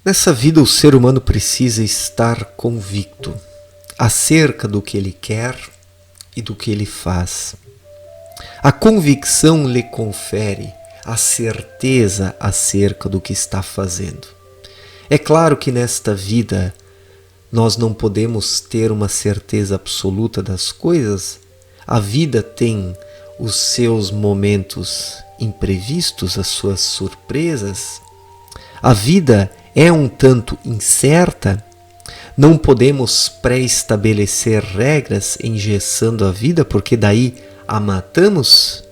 Nessa vida, o ser humano precisa estar convicto acerca do que ele quer e do que ele faz. A convicção lhe confere a certeza acerca do que está fazendo. É claro que nesta vida nós não podemos ter uma certeza absoluta das coisas. A vida tem os seus momentos imprevistos, as suas surpresas. A vida é um tanto incerta. Não podemos pré-estabelecer regras engessando a vida, porque daí a matamos.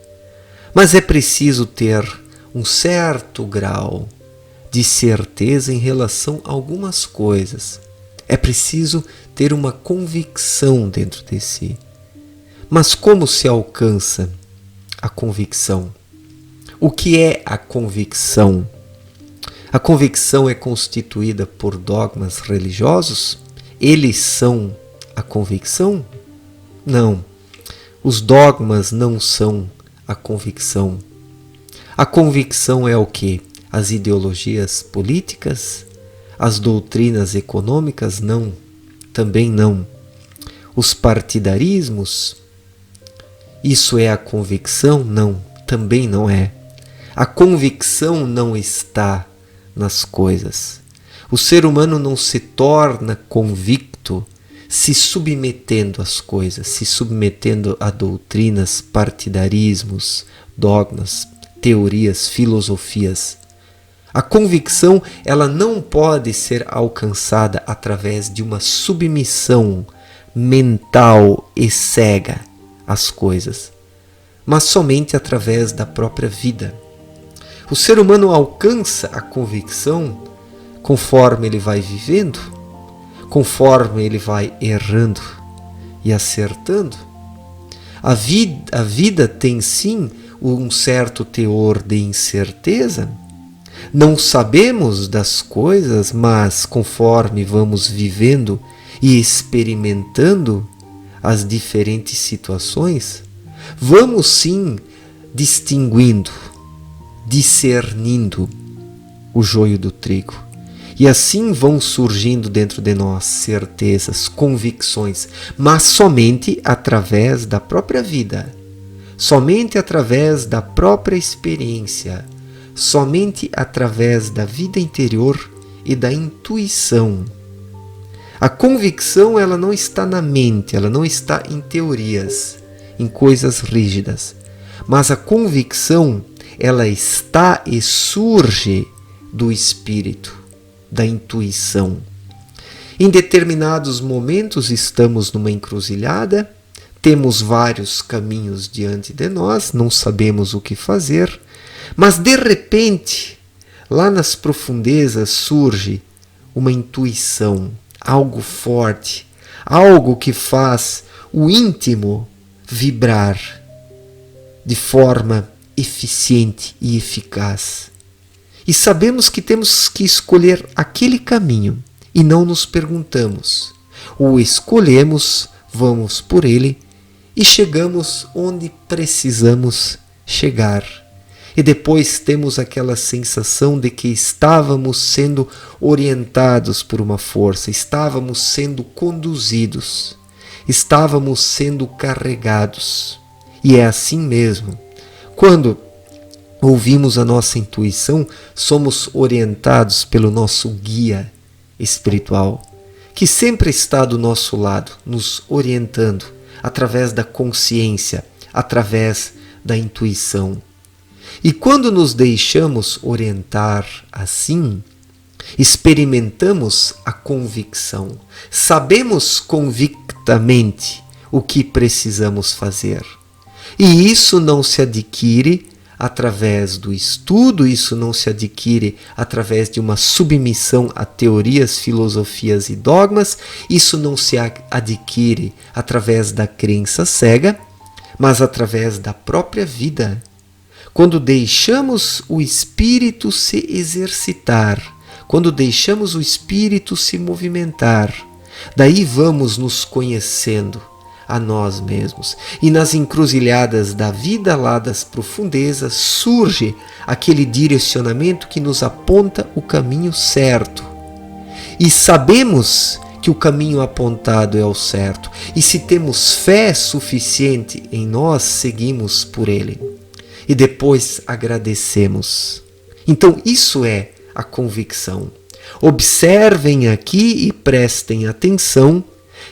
Mas é preciso ter um certo grau de certeza em relação a algumas coisas. É preciso ter uma convicção dentro de si. Mas como se alcança a convicção? O que é a convicção? A convicção é constituída por dogmas religiosos? Eles são a convicção? Não. Os dogmas não são a convicção. A convicção é o quê? As ideologias políticas? As doutrinas econômicas? Não. Também não. Os partidarismos? Isso é a convicção? Não. Também não é. A convicção não está nas coisas. O ser humano não se torna convicto se submetendo às coisas, se submetendo a doutrinas, partidarismos, dogmas, teorias, filosofias. A convicção, ela não pode ser alcançada através de uma submissão mental e cega às coisas, mas somente através da própria vida. O ser humano alcança a convicção conforme ele vai vivendo, conforme ele vai errando e acertando. A vida tem sim um certo teor de incerteza. Não sabemos das coisas, mas conforme vamos vivendo e experimentando as diferentes situações, vamos sim distinguindo, discernindo o joio do trigo. E assim vão surgindo dentro de nós certezas, convicções, mas somente através da própria vida, somente através da própria experiência, somente através da vida interior e da intuição. A convicção, ela não está na mente, ela não está em teorias, em coisas rígidas, mas a convicção, ela está e surge do espírito, da intuição. Em determinados momentos estamos numa encruzilhada, temos vários caminhos diante de nós, não sabemos o que fazer, mas de repente, lá nas profundezas surge uma intuição, algo forte, algo que faz o íntimo vibrar de forma eficiente e eficaz. E sabemos que temos que escolher aquele caminho e não nos perguntamos. O escolhemos, vamos por ele e chegamos onde precisamos chegar. E depois temos aquela sensação de que estávamos sendo orientados por uma força, estávamos sendo conduzidos, estávamos sendo carregados. E é assim mesmo. Quando ouvimos a nossa intuição, somos orientados pelo nosso guia espiritual, que sempre está do nosso lado, nos orientando através da consciência, através da intuição. E quando nos deixamos orientar assim, experimentamos a convicção, sabemos convictamente o que precisamos fazer. E isso não se adquire através do estudo, isso não se adquire através de uma submissão a teorias, filosofias e dogmas, isso não se adquire através da crença cega, mas através da própria vida. Quando deixamos o espírito se exercitar, quando deixamos o espírito se movimentar, daí vamos nos conhecendo a nós mesmos. E nas encruzilhadas da vida, lá das profundezas, surge aquele direcionamento que nos aponta o caminho certo. e sabemos que o caminho apontado é o certo. E se temos fé suficiente em nós, seguimos por ele. E depois agradecemos. Então isso é a convicção. Observem aqui e prestem atenção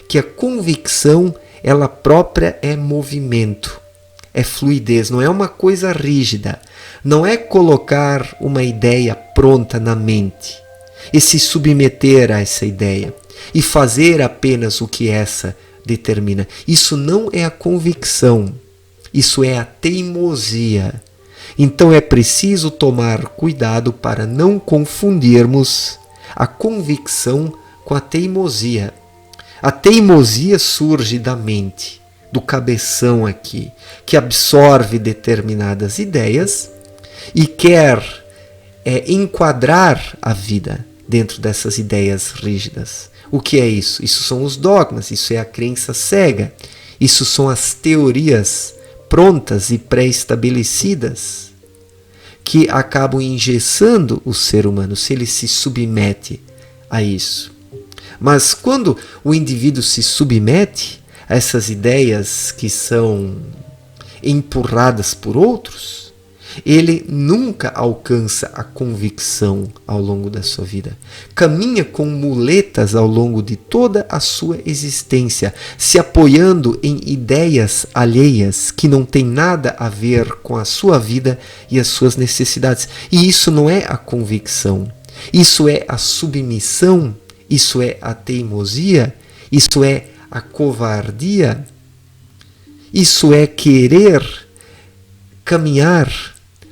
que a convicção, ela própria é movimento, é fluidez, não é uma coisa rígida, não é colocar uma ideia pronta na mente e se submeter a essa ideia e fazer apenas o que essa determina. Isso não é a convicção, isso é a teimosia. Então é preciso tomar cuidado para não confundirmos a convicção com a teimosia. A teimosia surge da mente, do cabeção aqui, que absorve determinadas ideias e quer enquadrar a vida dentro dessas ideias rígidas. O que é isso? Isso são os dogmas, isso é a crença cega, isso são as teorias prontas e pré-estabelecidas que acabam engessando o ser humano se ele se submete a isso. Mas quando o indivíduo se submete a essas ideias que são empurradas por outros, ele nunca alcança a convicção ao longo da sua vida. Caminha com muletas ao longo de toda a sua existência, se apoiando em ideias alheias que não têm nada a ver com a sua vida e as suas necessidades. E isso não é a convicção. Isso é a submissão, isso é a teimosia, isso é a covardia, isso é querer caminhar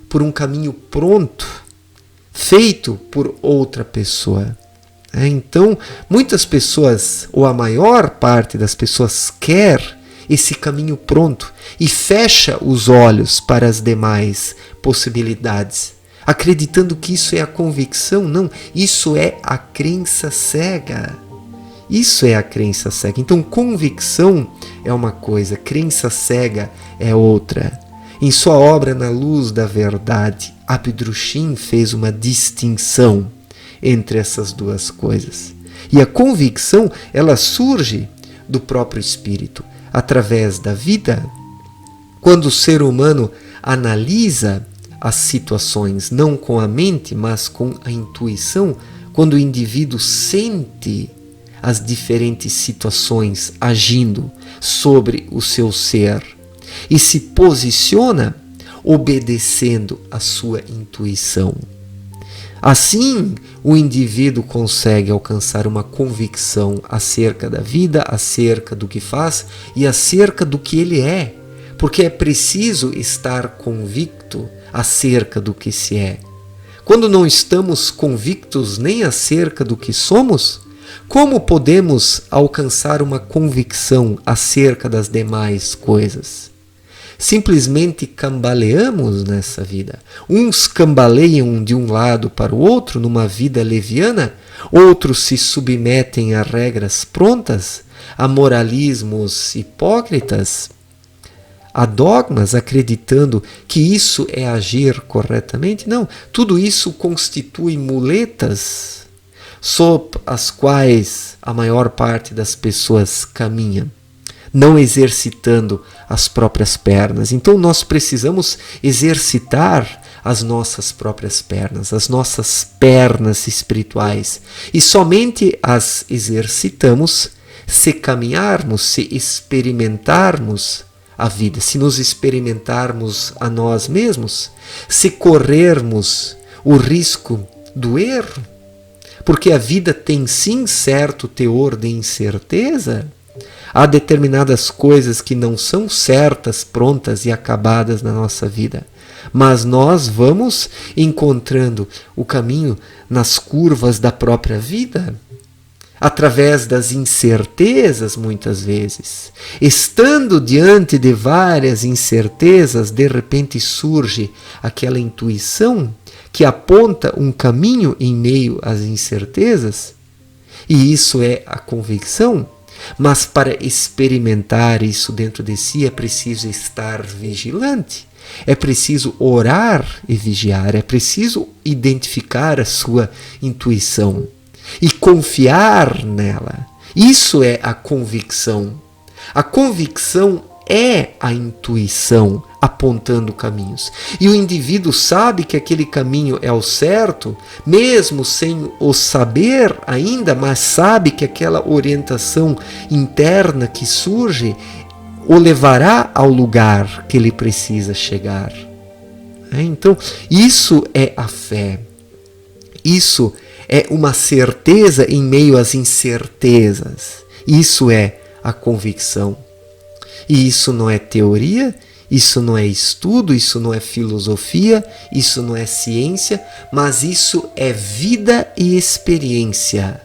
por um caminho pronto, feito por outra pessoa. Então, muitas pessoas, ou a maior parte das pessoas, quer esse caminho pronto e fecha os olhos para as demais possibilidades, acreditando que isso é a convicção. Não, isso é a crença cega. Isso é a crença cega. Então, convicção é uma coisa, crença cega é outra. Em sua obra Na Luz da Verdade, Abdrushim fez uma distinção entre essas duas coisas. E a convicção, ela surge do próprio espírito, através da vida. Quando o ser humano analisa as situações, não com a mente, mas com a intuição, quando o indivíduo sente as diferentes situações agindo sobre o seu ser, e se posiciona obedecendo a sua intuição. Assim, o indivíduo consegue alcançar uma convicção acerca da vida, acerca do que faz e acerca do que ele é, porque é preciso estar convicto acerca do que se é. Quando não estamos convictos nem acerca do que somos, como podemos alcançar uma convicção acerca das demais coisas? Simplesmente cambaleamos nessa vida. Uns cambaleiam de um lado para o outro numa vida leviana, outros se submetem a regras prontas, a moralismos hipócritas, a dogmas, acreditando que isso é agir corretamente. Não, tudo isso constitui muletas sob as quais a maior parte das pessoas caminha, não exercitando as próprias pernas. Então nós precisamos exercitar as nossas próprias pernas, as nossas pernas espirituais. E somente as exercitamos se caminharmos, se experimentarmos a vida, se nos experimentarmos a nós mesmos, se corrermos o risco do erro, porque a vida tem sim certo teor de incerteza. Há determinadas coisas que não são certas, prontas e acabadas na nossa vida. Mas nós vamos encontrando o caminho nas curvas da própria vida, através das incertezas muitas vezes. Estando diante de várias incertezas, de repente surge aquela intuição que aponta um caminho em meio às incertezas. E isso é a convicção. Mas para experimentar isso dentro de si é preciso estar vigilante, é preciso orar e vigiar, é preciso identificar a sua intuição. e confiar nela. Isso é a convicção. A convicção é a intuição apontando caminhos. E o indivíduo sabe que aquele caminho é o certo, mesmo sem o saber ainda, mas sabe que aquela orientação interna que surge o levará ao lugar que ele precisa chegar. Então, isso é a fé. Isso é uma certeza em meio às incertezas. Isso é a convicção. E isso não é teoria, isso não é estudo, isso não é filosofia, isso não é ciência, mas isso é vida e experiência.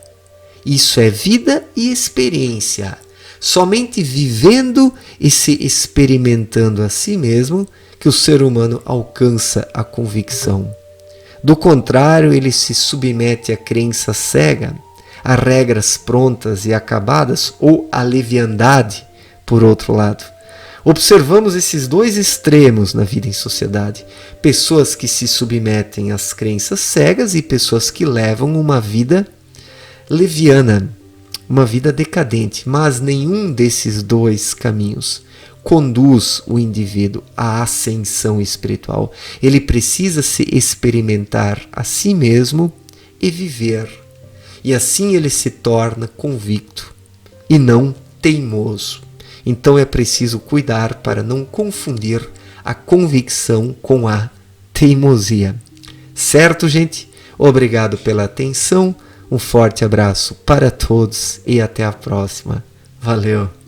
Isso é vida e experiência. Somente vivendo e se experimentando a si mesmo que o ser humano alcança a convicção. Do contrário, ele se submete à crença cega, a regras prontas e acabadas ou à leviandade, por outro lado. Observamos esses dois extremos na vida em sociedade. Pessoas que se submetem às crenças cegas e pessoas que levam uma vida leviana, uma vida decadente. Mas nenhum desses dois caminhos conduz o indivíduo à ascensão espiritual. Ele precisa se experimentar a si mesmo e viver. E assim ele se torna convicto e não teimoso. Então é preciso cuidar para não confundir a convicção com a teimosia. Certo, gente? Obrigado pela atenção. Um forte abraço para todos e até a próxima. Valeu!